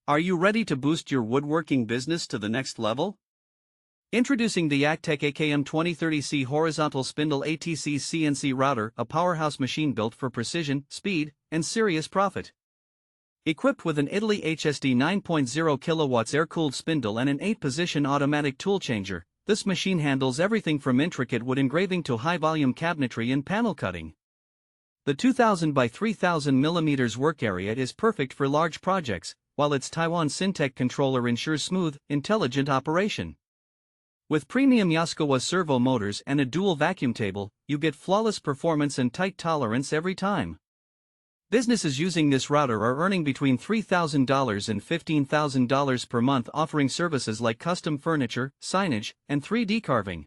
Are you ready to boost your woodworking business to the next level? Introducing the Yaskawa AKM 2030C Horizontal Spindle ATC CNC Router, a powerhouse machine built for precision, speed, and serious profit. Equipped with an Italy HSD 9.0 kW air-cooled spindle and an 8-position automatic tool changer, this machine handles everything from intricate wood engraving to high-volume cabinetry and panel cutting. The 2000 by 3000 mm work area is perfect for large projects, while its Taiwan Syntec controller ensures smooth, intelligent operation. With premium Yaskawa servo motors and a dual vacuum table, you get flawless performance and tight tolerance every time. Businesses using this router are earning between $3,000 and $15,000 per month, offering services like custom furniture, signage, and 3D carving.